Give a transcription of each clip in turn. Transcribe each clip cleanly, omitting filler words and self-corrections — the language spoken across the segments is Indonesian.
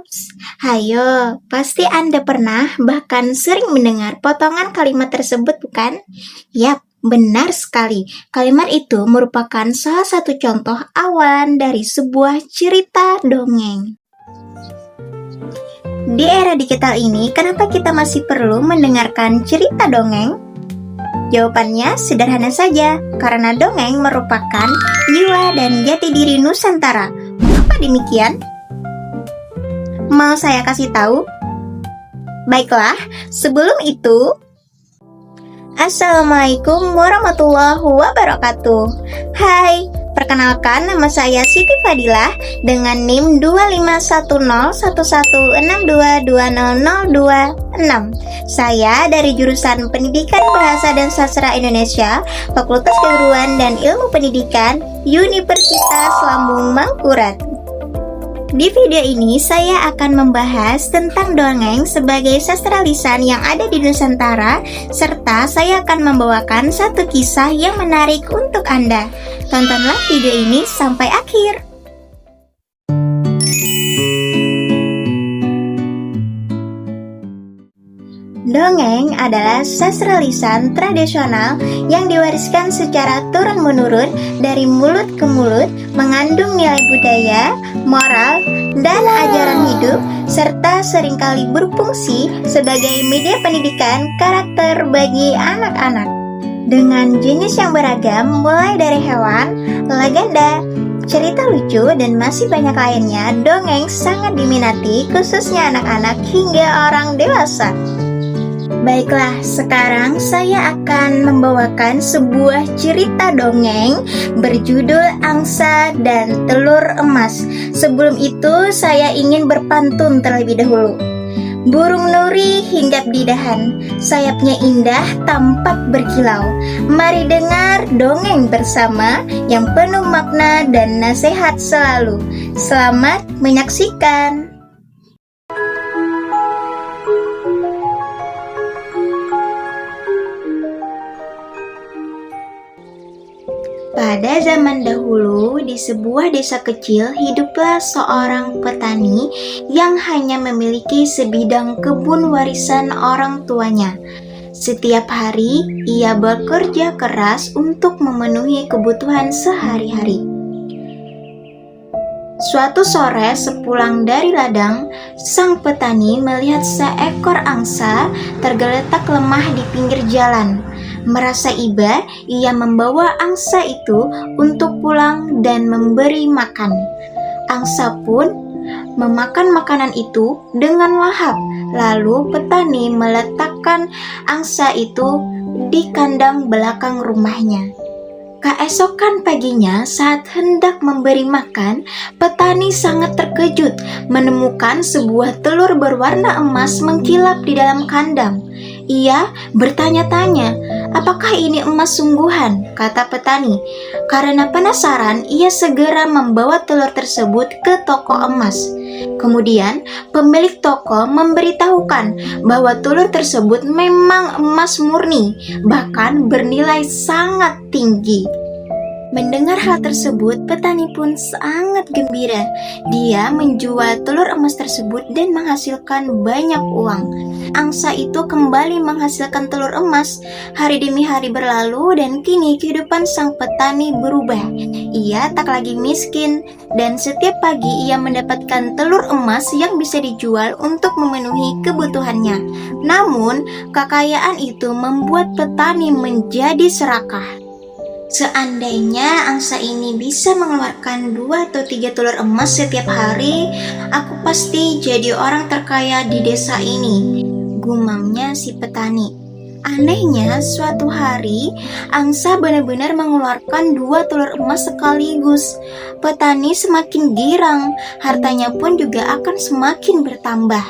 Ups, hayo, pasti Anda pernah bahkan sering mendengar potongan kalimat tersebut, bukan? Yap, benar sekali. Kalimat itu merupakan salah satu contoh awalan dari sebuah cerita dongeng. Di era digital ini, kenapa kita masih perlu mendengarkan cerita dongeng? Jawabannya sederhana saja, karena dongeng merupakan jiwa dan jati diri Nusantara. Mengapa demikian? Mau saya kasih tahu? Baiklah, sebelum itu, Assalamualaikum warahmatullahi wabarakatuh. Hai, perkenalkan nama saya Siti Fadilah dengan NIM 25101162200206. Saya dari jurusan Pendidikan Bahasa dan Sastra Indonesia, Fakultas Keguruan dan Ilmu Pendidikan, Universitas Lambung Mangkurat. Di video ini saya akan membahas tentang dongeng sebagai sastra lisan yang ada di Nusantara, serta saya akan membawakan satu kisah yang menarik untuk Anda. Tontonlah video ini sampai akhir. Dongeng adalah sastra lisan tradisional yang diwariskan secara turun-menurun dari mulut ke mulut, mengandung nilai budaya, moral, dan ajaran hidup, serta seringkali berfungsi sebagai media pendidikan karakter bagi anak-anak. Dengan jenis yang beragam, mulai dari hewan, legenda, cerita lucu, dan masih banyak lainnya, dongeng sangat diminati khususnya anak-anak hingga orang dewasa. Baiklah, sekarang saya akan membawakan sebuah cerita dongeng berjudul Angsa dan Telur Emas. Sebelum itu, saya ingin berpantun terlebih dahulu. Burung nuri hinggap di dahan, sayapnya indah tampak berkilau. Mari dengar dongeng bersama yang penuh makna dan nasihat selalu. Selamat menyaksikan. Pada zaman dahulu, di sebuah desa kecil, hiduplah seorang petani yang hanya memiliki sebidang kebun warisan orang tuanya. Setiap hari, ia bekerja keras untuk memenuhi kebutuhan sehari-hari. Suatu sore, sepulang dari ladang, sang petani melihat seekor angsa tergeletak lemah di pinggir jalan. Merasa iba, ia membawa angsa itu untuk pulang dan memberi makan. Angsa pun memakan makanan itu dengan lahap. Lalu petani meletakkan angsa itu di kandang belakang rumahnya. Keesokan paginya, saat hendak memberi makan, petani sangat terkejut menemukan sebuah telur berwarna emas mengkilap di dalam kandang. Ia bertanya-tanya, "Apakah ini emas sungguhan?" kata petani. Karena penasaran, ia segera membawa telur tersebut ke toko emas. Kemudian, pemilik toko memberitahukan bahwa telur tersebut memang emas murni, bahkan bernilai sangat tinggi. Mendengar hal tersebut, petani pun sangat gembira. Dia menjual telur emas tersebut dan menghasilkan banyak uang. Angsa itu kembali menghasilkan telur emas. Hari demi hari berlalu dan kini kehidupan sang petani berubah. Ia tak lagi miskin dan setiap pagi ia mendapatkan telur emas yang bisa dijual untuk memenuhi kebutuhannya. Namun, kekayaan itu membuat petani menjadi serakah. Seandainya angsa ini bisa mengeluarkan 2 atau 3 telur emas setiap hari, aku pasti jadi orang terkaya di desa ini, gumamnya si petani. Anehnya, suatu hari, angsa benar-benar mengeluarkan 2 telur emas sekaligus. Petani semakin girang, hartanya pun juga akan semakin bertambah.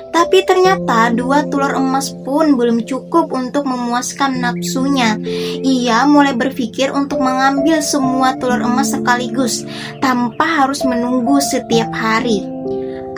Tapi ternyata 2 telur emas pun belum cukup untuk memuaskan nafsunya. Ia mulai berpikir untuk mengambil semua telur emas sekaligus, tanpa harus menunggu setiap hari.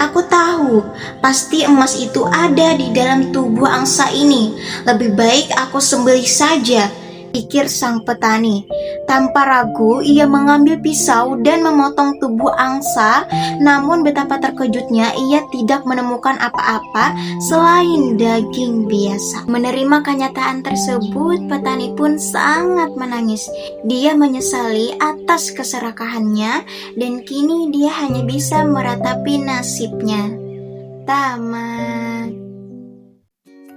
Aku tahu, pasti emas itu ada di dalam tubuh angsa ini. Lebih baik aku sembelih saja. pikir sang petani. Tanpa ragu, ia mengambil pisau dan memotong tubuh angsa. Namun betapa terkejutnya, ia tidak menemukan apa-apa selain daging biasa. Menerima kenyataan tersebut, petani pun sangat menangis. Dia menyesali atas keserakahannya dan kini dia hanya bisa meratapi nasibnya. Tamat.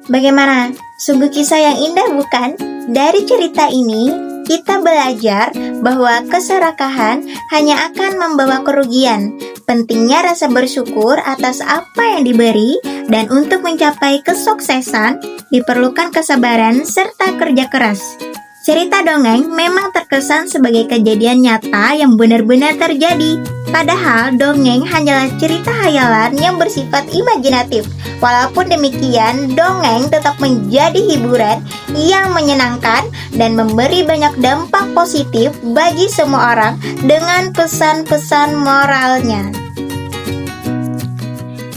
Bagaimana? Sungguh kisah yang indah, bukan? Dari cerita ini, kita belajar bahwa keserakahan hanya akan membawa kerugian. Pentingnya rasa bersyukur atas apa yang diberi, dan untuk mencapai kesuksesan diperlukan kesabaran serta kerja keras. Cerita dongeng memang terkesan sebagai kejadian nyata yang benar-benar terjadi. Padahal dongeng hanyalah cerita hayalan yang bersifat imajinatif. Walaupun demikian, dongeng tetap menjadi hiburan yang menyenangkan dan memberi banyak dampak positif bagi semua orang dengan pesan-pesan moralnya.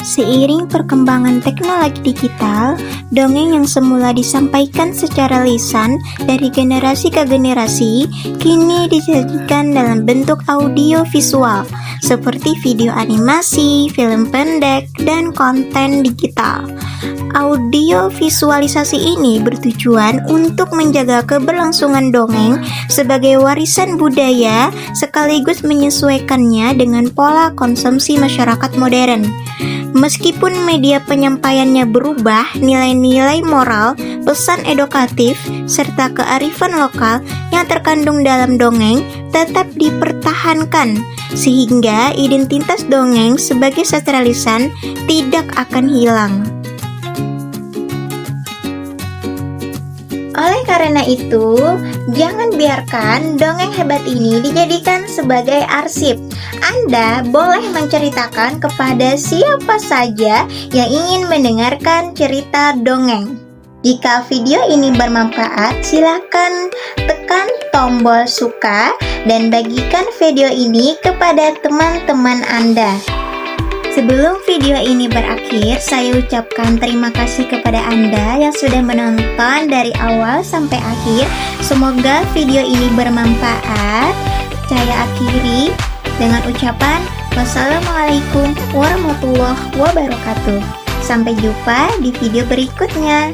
Seiring perkembangan teknologi digital, dongeng yang semula disampaikan secara lisan dari generasi ke generasi kini disajikan dalam bentuk audio visual seperti video animasi, film pendek, dan konten digital. Audio visualisasi ini bertujuan untuk menjaga keberlangsungan dongeng sebagai warisan budaya sekaligus menyesuaikannya dengan pola konsumsi masyarakat modern. Meskipun media penyampaiannya berubah, nilai-nilai moral, pesan edukatif, serta kearifan lokal yang terkandung dalam dongeng tetap dipertahankan, sehingga identitas dongeng sebagai sastra lisan tidak akan hilang. Oleh karena itu, jangan biarkan dongeng hebat ini dijadikan sebagai arsip. Anda boleh menceritakan kepada siapa saja yang ingin mendengarkan cerita dongeng. Jika video ini bermanfaat, silakan tekan tombol suka dan bagikan video ini kepada teman-teman Anda. Sebelum video ini berakhir, saya ucapkan terima kasih kepada Anda yang sudah menonton dari awal sampai akhir. Semoga video ini bermanfaat. Saya akhiri dengan ucapan wassalamualaikum warahmatullahi wabarakatuh. Sampai jumpa di video berikutnya.